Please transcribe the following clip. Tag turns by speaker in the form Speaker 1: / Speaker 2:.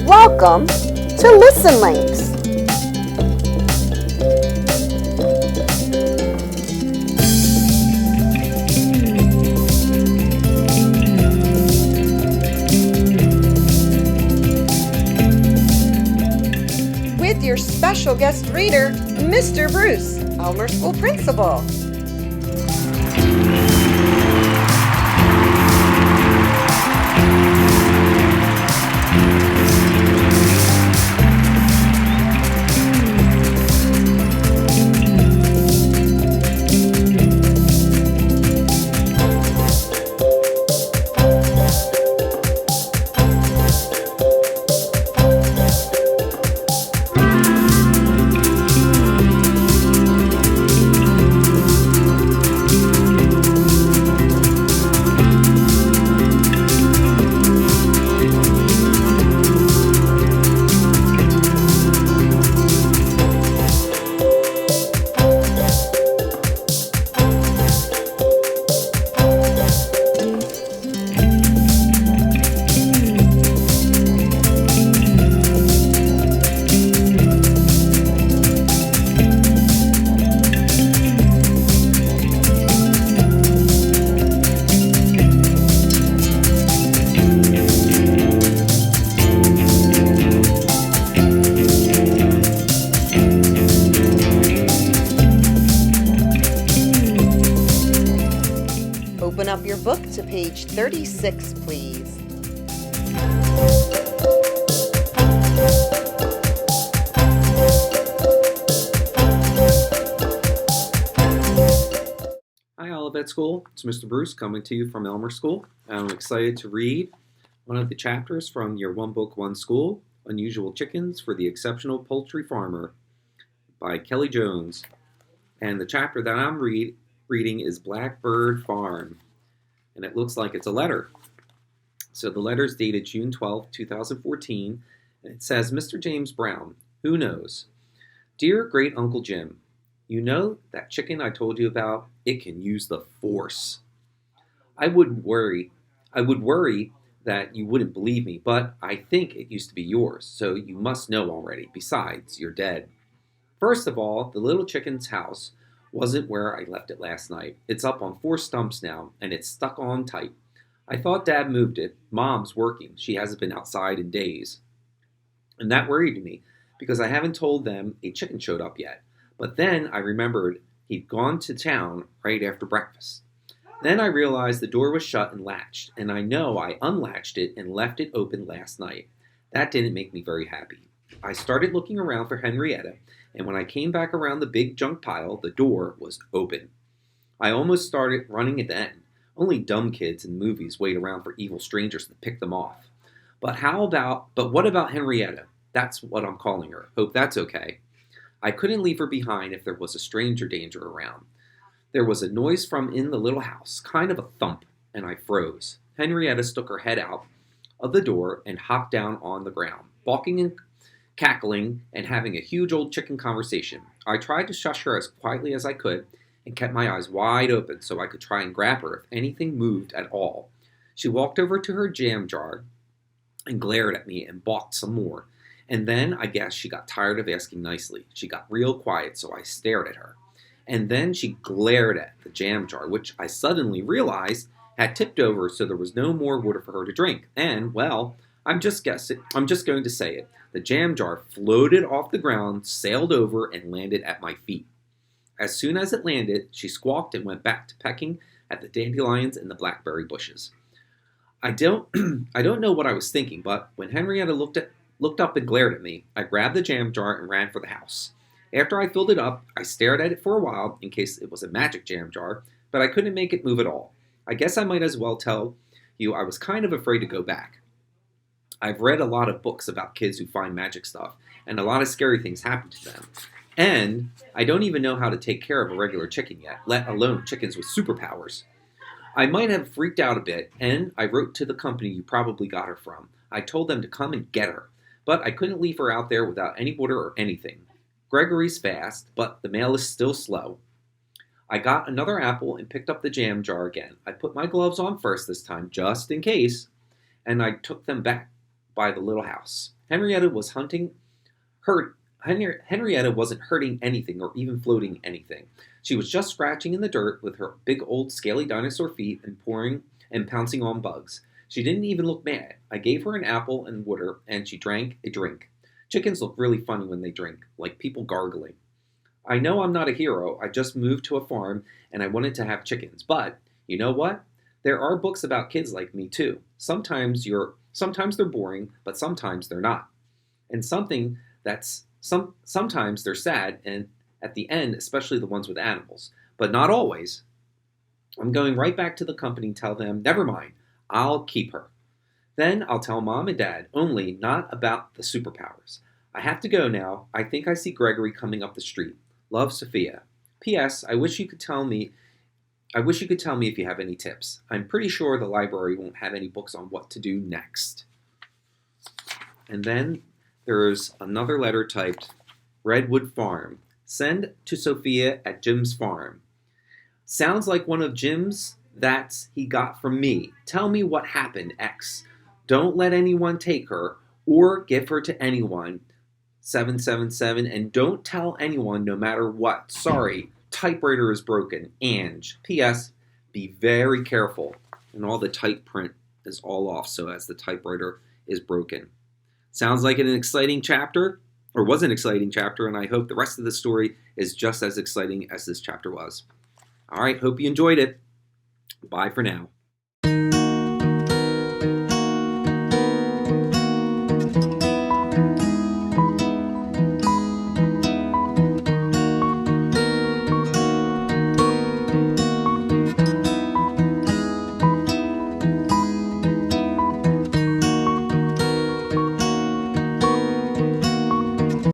Speaker 1: Welcome to Listen Links. With your special guest reader, Mr. Bruce, Elmer School Principal. Open up your book to page 36, please.
Speaker 2: Hi, Olivet School. It's Mr. Bruce coming to you from Elmer School. I'm excited to read one of the chapters from your One Book, One School, Unusual Chickens for the Exceptional Poultry Farmer by Kelly Jones. And the chapter that I'm reading is Blackbird Farm. And it looks like it's a letter. So the letter is dated June 12, 2014, and it says, Mr. James Brown, who knows? Dear Great Uncle Jim, you know that chicken I told you about? It can use the force. I would worry that you wouldn't believe me, but I think it used to be yours, so you must know already. Besides, you're dead. First of all, the little chicken's house wasn't where I left it last night. It's up on 4 stumps now, and it's stuck on tight. I thought Dad moved it. Mom's working. She hasn't been outside in days. And that worried me, because I haven't told them a chicken showed up yet. But then I remembered he'd gone to town right after breakfast. Then I realized the door was shut and latched, and I know I unlatched it and left it open last night. That didn't make me very happy. I started looking around for Henrietta, and when I came back around the big junk pile, the door was open. I almost started running it then. Only dumb kids in movies wait around for evil strangers to pick them off. But what about Henrietta? That's what I'm calling her. Hope that's okay. I couldn't leave her behind if there was a stranger danger around. There was a noise from in the little house, kind of a thump, and I froze. Henrietta stuck her head out of the door and hopped down on the ground, balking and cackling and having a huge old chicken conversation. I tried to shush her as quietly as I could and kept my eyes wide open so I could try and grab her if anything moved at all. She walked over to her jam jar and glared at me and balked some more. And then I guess she got tired of asking nicely. She got real quiet, so I stared at her. And then she glared at the jam jar, which I suddenly realized had tipped over so there was no more water for her to drink. And, well, I'm just going to say it. The jam jar floated off the ground, sailed over, and landed at my feet. As soon as it landed, she squawked and went back to pecking at the dandelions and the blackberry bushes. I don't know what I was thinking, but when Henrietta looked up and glared at me, I grabbed the jam jar and ran for the house. After I filled it up, I stared at it for a while in case it was a magic jam jar, but I couldn't make it move at all. I guess I might as well tell you I was kind of afraid to go back. I've read a lot of books about kids who find magic stuff, and a lot of scary things happen to them. And I don't even know how to take care of a regular chicken yet, let alone chickens with superpowers. I might have freaked out a bit, and I wrote to the company you probably got her from. I told them to come and get her, but I couldn't leave her out there without any water or anything. Gregory's fast, but the mail is still slow. I got another apple and picked up the jam jar again. I put my gloves on first this time, just in case, and I took them back by the little house. Henrietta was Henrietta wasn't hurting anything or even floating anything. She was just scratching in the dirt with her big old scaly dinosaur feet and pouncing on bugs. She didn't even look mad. I gave her an apple and water, and she drank a drink. Chickens look really funny when they drink, like people gargling. I know I'm not a hero. I just moved to a farm and I wanted to have chickens. But you know what? There are books about kids like me too. Sometimes they're boring, but sometimes they're not. And sometimes they're sad and at the end, especially the ones with animals, but not always. I'm going right back to the company and tell them, never mind, I'll keep her. Then I'll tell Mom and Dad, only not about the superpowers. I have to go now. I think I see Gregory coming up the street. Love, Sophia. P.S. I wish you could tell me if you have any tips. I'm pretty sure the library won't have any books on what to do next. And then there's another letter typed, Redwood Farm. Send to Sophia at Jim's farm. Sounds like one of Jim's that he got from me. Tell me what happened, X. Don't let anyone take her or give her to anyone. 777, and don't tell anyone no matter what. Sorry, typewriter is broken. Ange. P.S. Be very careful. And all the type print is all off, so as the typewriter is broken. Sounds like an exciting chapter, or was an exciting chapter, and I hope the rest of the story is just as exciting as this chapter was. All right, hope you enjoyed it. Bye for now.